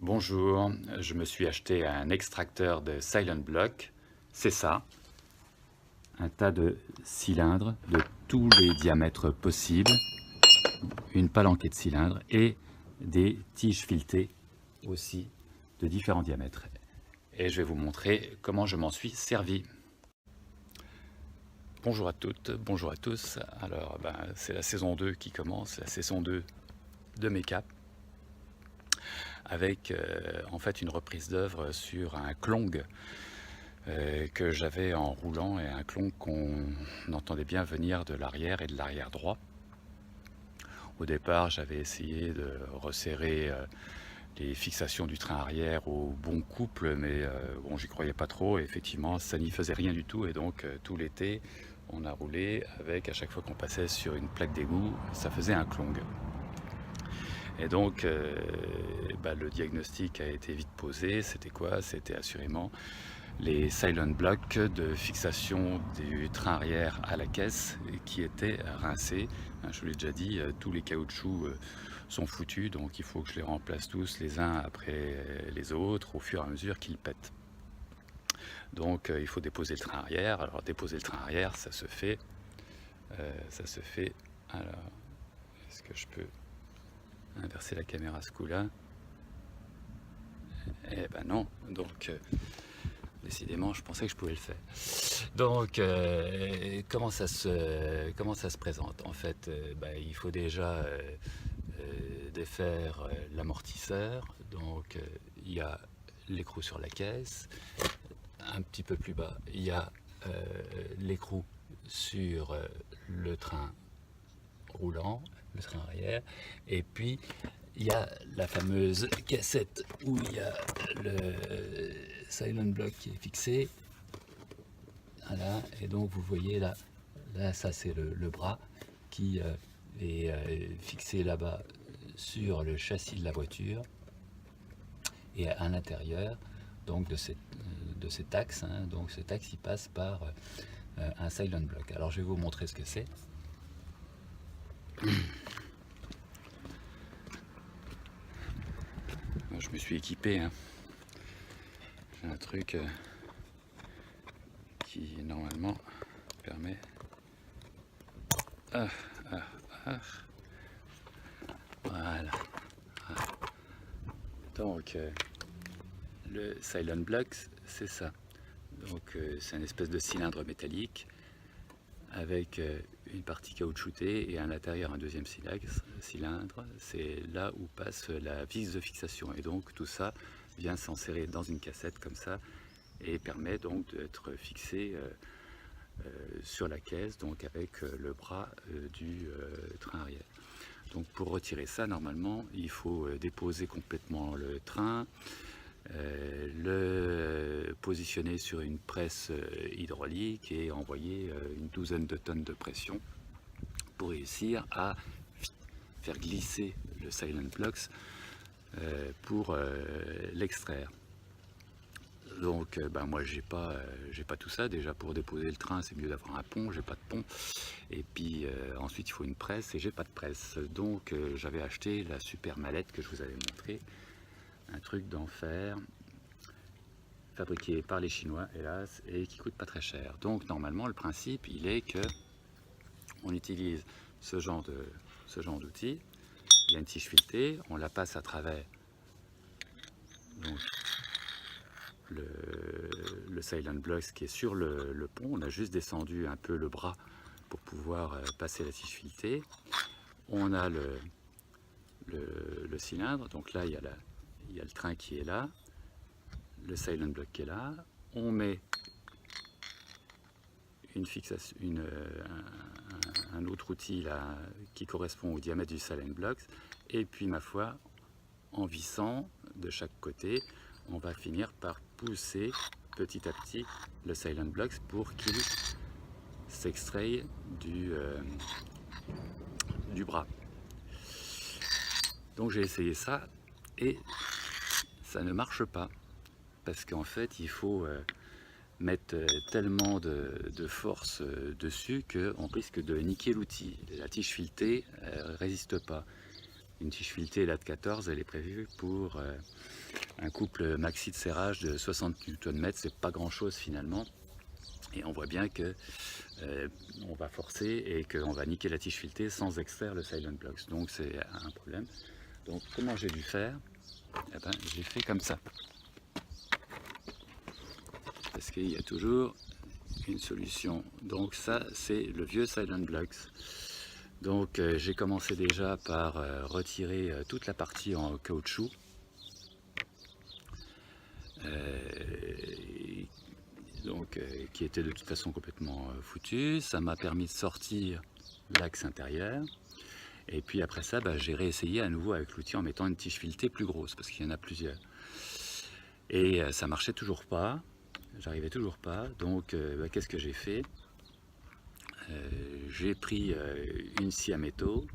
Bonjour, je me suis acheté un extracteur de Silent Block, c'est ça, un tas de cylindres de tous les diamètres possibles, une palanquée de cylindres et des tiges filetées aussi de différents diamètres. Et je vais vous montrer comment je m'en suis servi. Bonjour à toutes, bonjour à tous. Alors c'est la saison 2 qui commence, la saison 2 de Make-up, avec en fait une reprise d'œuvre sur un clong que j'avais en roulant, et un clong qu'on entendait bien venir de l'arrière et de l'arrière droit. Au départ, j'avais essayé de resserrer les fixations du train arrière au bon couple, mais bon, j'y croyais pas trop, et effectivement ça n'y faisait rien du tout, et donc tout l'été on a roulé avec, à chaque fois qu'on passait sur une plaque d'égout, ça faisait un clong. Et donc le diagnostic a été vite posé. C'était quoi? C'était assurément les silent blocks de fixation du train arrière à la caisse qui étaient rincés. Je vous l'ai déjà dit, tous les caoutchoucs sont foutus, donc il faut que je les remplace tous les uns après les autres au fur et à mesure qu'ils pètent. Donc il faut déposer le train arrière. Alors déposer le train arrière, ça se fait alors, est-ce que je peux inverser la caméra ce coup-là? Eh ben non, donc décidément je pensais que je pouvais le faire. Donc comment ça se présente? En fait, il faut déjà défaire l'amortisseur. Donc il y a l'écrou sur la caisse, un petit peu plus bas il y a l'écrou sur le train roulant, le train arrière, et puis il y a la fameuse cassette où il y a le silent block qui est fixé. Voilà, et donc vous voyez là ça c'est le bras qui est fixé là-bas sur le châssis de la voiture, et à l'intérieur donc de cet axe, donc cet axe il passe par un silent block. Alors je vais vous montrer ce que c'est. Je me suis équipé, j'ai un truc qui normalement permet voilà. Donc le silent block, c'est ça. Donc c'est une espèce de cylindre métallique avec une partie caoutchoutée, et à l'intérieur un deuxième cylindre. C'est là où passe la vis de fixation, et donc tout ça vient s'insérer dans une cassette comme ça et permet donc d'être fixé sur la caisse, donc avec le bras du train arrière. Donc pour retirer ça, normalement il faut déposer complètement le train, le positionner sur une presse hydraulique et envoyer une douzaine de tonnes de pression pour réussir à faire glisser le silent blocks pour l'extraire. Donc moi j'ai pas tout ça. Déjà, pour déposer le train c'est mieux d'avoir un pont, j'ai pas de pont, et puis ensuite il faut une presse, et j'ai pas de presse. Donc j'avais acheté la super mallette que je vous avais montré, un truc d'enfer fabriqué par les Chinois, hélas, et qui coûte pas très cher. Donc normalement le principe il est que on utilise ce genre d'outil. Il y a une tige filetée, on la passe à travers donc le silent blocks qui est sur le pont. On a juste descendu un peu le bras pour pouvoir passer la tige filetée. On a le cylindre, donc là il y a le train qui est là, le silent block qui est là. On met une fixation, un autre outil là qui correspond au diamètre du silent blocks, et puis ma foi, en vissant de chaque côté, on va finir par pousser petit à petit le silent blocks pour qu'il s'extraie du bras. Donc j'ai essayé ça et ça ne marche pas, parce qu'en fait il faut mettre tellement de force dessus qu'on risque de niquer l'outil. La tige filetée résiste pas. Une tige filetée là de 14, elle est prévue pour un couple maxi de serrage de 60 Nm, c'est pas grand chose finalement. Et on voit bien que on va forcer et qu'on va niquer la tige filetée sans extraire le Silent Blocks. Donc c'est un problème. Donc comment j'ai dû faire? Eh ben, j'ai fait comme ça. Parce qu'il y a toujours une solution. Donc ça, c'est le vieux Silent Blocks. Donc j'ai commencé déjà par retirer toute la partie en caoutchouc. Qui était de toute façon complètement foutu. Ça m'a permis de sortir l'axe intérieur. Et puis après ça, j'ai réessayé à nouveau avec l'outil en mettant une tige filetée plus grosse, parce qu'il y en a plusieurs. Et ça marchait toujours pas, j'arrivais toujours pas. Donc qu'est-ce que j'ai fait? J'ai pris une scie à métaux,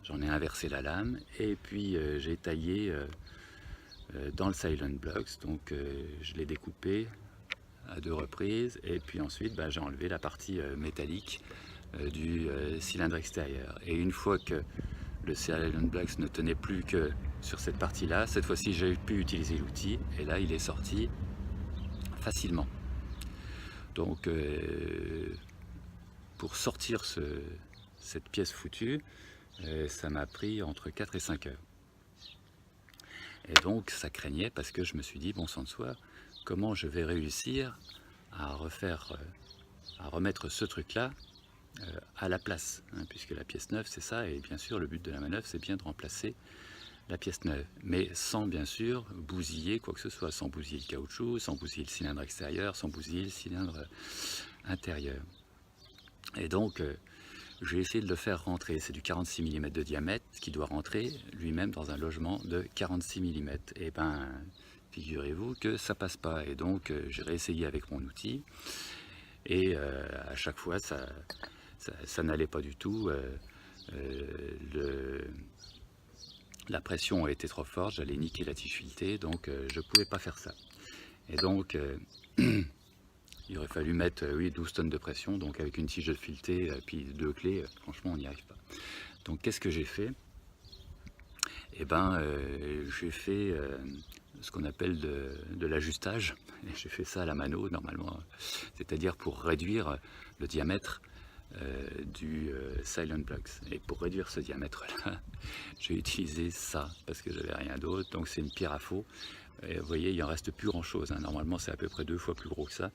j'en ai inversé la lame, et puis j'ai taillé dans le Silent Blocks. Donc je l'ai découpé à 2 reprises, et puis ensuite j'ai enlevé la partie métallique du cylindre extérieur. Et une fois que le Silent Blocks ne tenait plus que sur cette partie là, cette fois-ci j'ai pu utiliser l'outil, et là il est sorti facilement. Donc pour sortir cette pièce foutue, ça m'a pris entre 4 et 5 heures. Et donc ça craignait, parce que je me suis dit, bon sang de soi, comment je vais réussir à remettre ce truc-là à la place, hein, puisque la pièce neuve c'est ça, et bien sûr le but de la manœuvre c'est bien de remplacer la pièce neuve, mais sans bien sûr bousiller quoi que ce soit, sans bousiller le caoutchouc, sans bousiller le cylindre extérieur, sans bousiller le cylindre intérieur. Et donc j'ai essayé de le faire rentrer, c'est du 46 mm de diamètre qui doit rentrer lui-même dans un logement de 46 mm. Et ben figurez-vous que ça passe pas, et donc j'ai réessayé avec mon outil, et à chaque fois ça n'allait pas du tout. La pression était trop forte, j'allais niquer la tige filetée, donc je ne pouvais pas faire ça. Et donc il aurait fallu mettre 12 tonnes de pression, donc avec une tige de filetée puis 2 clés, franchement on n'y arrive pas. Donc qu'est-ce que j'ai fait? Eh ben j'ai fait ce qu'on appelle de l'ajustage. J'ai fait ça à la mano normalement, c'est-à-dire pour réduire le diamètre du Silent Blocks. Et pour réduire ce diamètre là, j'ai utilisé ça parce que j'avais rien d'autre. Donc c'est une pierre à faux, et vous voyez il en reste plus grand chose, hein. Normalement c'est à peu près 2 fois plus gros que ça,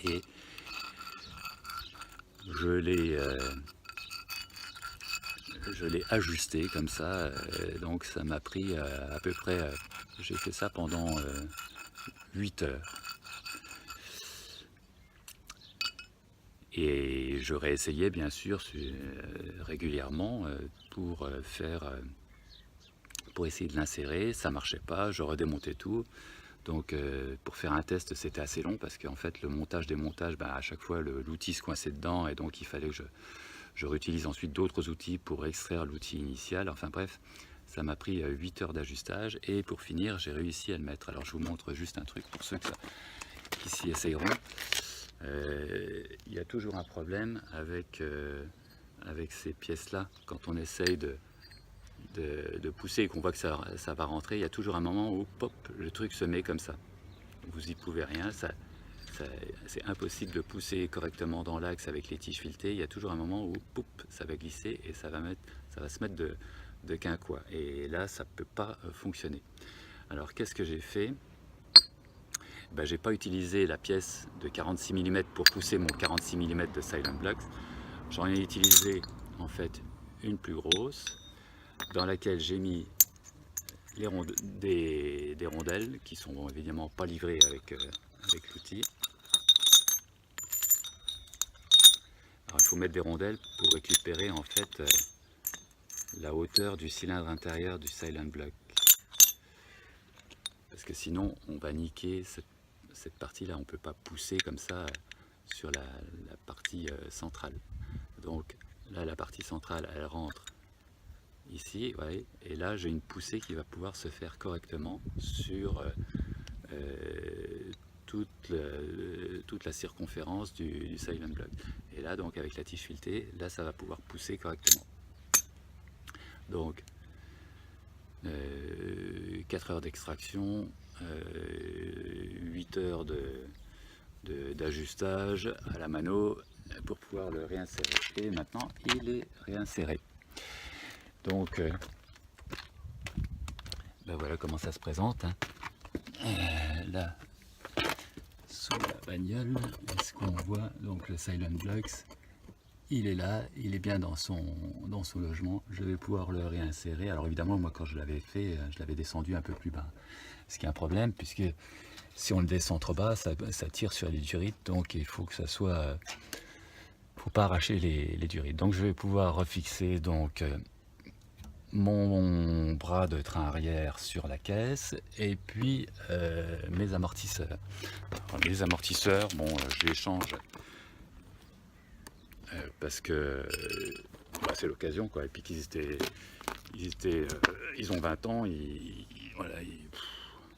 et je l'ai ajusté comme ça. Donc ça m'a pris à peu près, j'ai fait ça pendant 8 heures. Et je réessayais bien sûr régulièrement pour essayer de l'insérer. Ça marchait pas, je redémontais tout. Donc pour faire un test c'était assez long, parce qu'en fait le montage démontage, à chaque fois l'outil se coinçait dedans, et donc il fallait que je réutilise ensuite d'autres outils pour extraire l'outil initial. Enfin bref, ça m'a pris 8 heures d'ajustage, et pour finir j'ai réussi à le mettre. Alors je vous montre juste un truc pour ceux qui s'y essayeront. Il y a toujours un problème avec ces pièces là, quand on essaye de pousser et qu'on voit que ça va rentrer. Il y a toujours un moment où pop, le truc se met comme ça, vous y pouvez rien, c'est impossible de pousser correctement dans l'axe avec les tiges filetées. Il y a toujours un moment où pop, ça va glisser et ça va se mettre de quinquois, et là ça peut pas fonctionner. Alors qu'est-ce que j'ai fait? J'ai pas utilisé la pièce de 46 mm pour pousser mon 46 mm de Silent Blocks. J'en ai utilisé en fait une plus grosse, dans laquelle j'ai mis des rondelles qui sont évidemment pas livrées avec l'outil. Alors il faut mettre des rondelles pour récupérer en fait la hauteur du cylindre intérieur du Silent Block, parce que sinon on va niquer cette partie là, on peut pas pousser comme ça sur la partie centrale. Donc là la partie centrale elle rentre ici, ouais, et là j'ai une poussée qui va pouvoir se faire correctement sur toute la circonférence du Silent Block. Et là donc avec la tige filetée, là ça va pouvoir pousser correctement. Donc 4 heures d'extraction, 8 heures d'ajustage à la mano pour pouvoir le réinsérer. Et maintenant il est réinséré. Donc ben voilà comment ça se présente, hein. Là sous la bagnole, est-ce qu'on voit donc le Silent Blocks? Il est là, il est bien dans son logement. Je vais pouvoir le réinsérer. Alors évidemment, moi quand je l'avais fait, je l'avais descendu un peu plus bas. Ce qui est un problème, puisque si on le descend trop bas, ça tire sur les durites. Donc il faut que ça soit... faut pas arracher les durites. Donc je vais pouvoir refixer donc mon bras de train arrière sur la caisse et puis mes amortisseurs. Alors, les amortisseurs, bon, je les change parce que bah, c'est l'occasion, quoi. Et puis qu'ils ils ont 20 ans, voilà,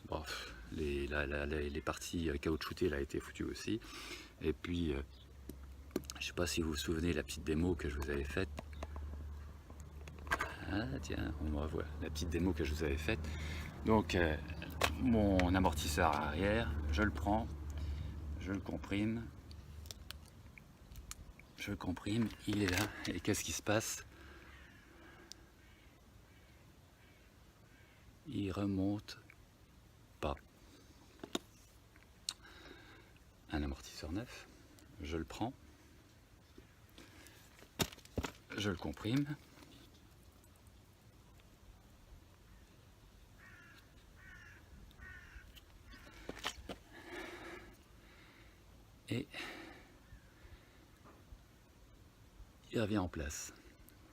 bref, les parties caoutchoutées là été foutues aussi. Et puis je sais pas si vous vous souvenez la petite démo que je vous avais faite. Ah tiens, on revoit la petite démo que je vous avais faite. Donc mon amortisseur arrière, je le prends, je le comprime, il est là. Et qu'est-ce qui se passe? Il remonte pas. Un amortisseur neuf, je le prends, je le comprime. Et il revient en place.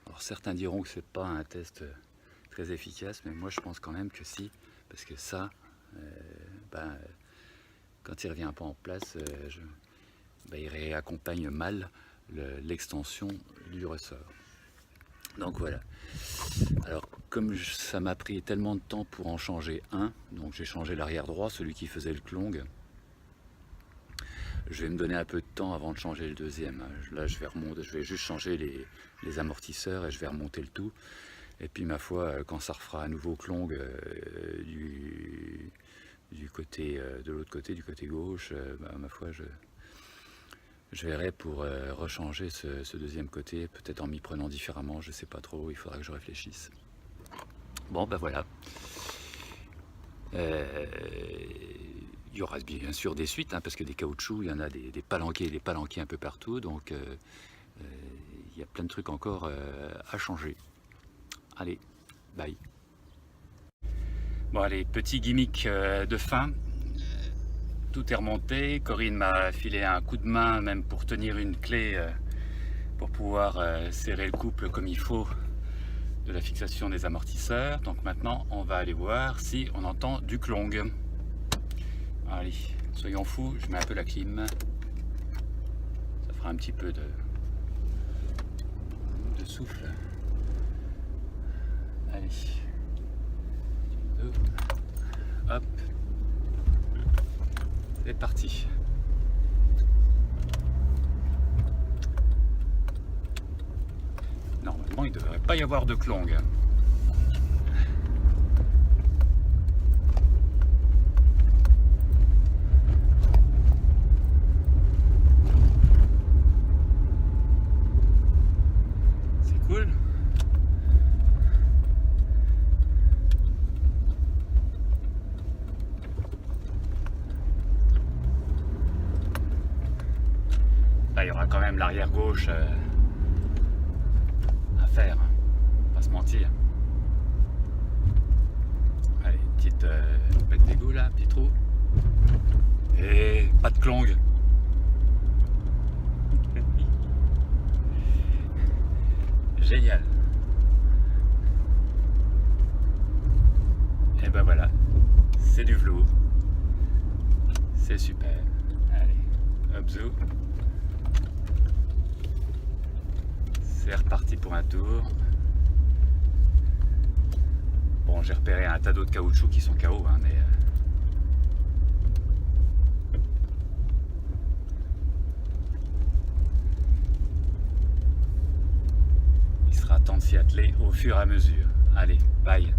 Alors certains diront que c'est pas un test très efficace, mais moi je pense quand même que si, parce que ça, quand il revient pas en place, il réaccompagne mal l'extension du ressort. Donc voilà. Alors comme ça m'a pris tellement de temps pour en changer un, donc j'ai changé l'arrière droit, celui qui faisait le clong. Je vais me donner un peu de temps avant de changer le deuxième. Là, je vais juste changer les amortisseurs et je vais remonter le tout. Et puis, ma foi, quand ça refera un nouveau clong du côté, de l'autre côté, du côté gauche, ma foi, je verrai pour rechanger ce deuxième côté, peut-être en m'y prenant différemment, je sais pas trop, il faudra que je réfléchisse. Bon, ben voilà. Il y aura bien sûr des suites, hein, parce que des caoutchoucs, il y en a des palanqués un peu partout, donc il y a plein de trucs encore à changer. Allez, bye. Bon allez, petit gimmick de fin. Tout est remonté, Corinne m'a filé un coup de main même pour tenir une clé pour pouvoir serrer le couple comme il faut de la fixation des amortisseurs. Donc maintenant on va aller voir si on entend du clong. Allez, soyons fous, je mets un peu la clim. Ça fera un petit peu de souffle. Allez. Hop. C'est parti. Normalement, il ne devrait pas y avoir de clong. Cool. Là, il y aura quand même l'arrière gauche à faire, hein. Pas se mentir. Allez, petite bête d'égout là, petit trou. Et pas de clong. Génial. Et ben voilà, c'est du velours. C'est super. Allez, hop zou. C'est reparti pour un tour. Bon, j'ai repéré un tas d'autres caoutchoucs qui sont KO, hein, mais il sera temps de s'y atteler au fur et à mesure. Allez, bye.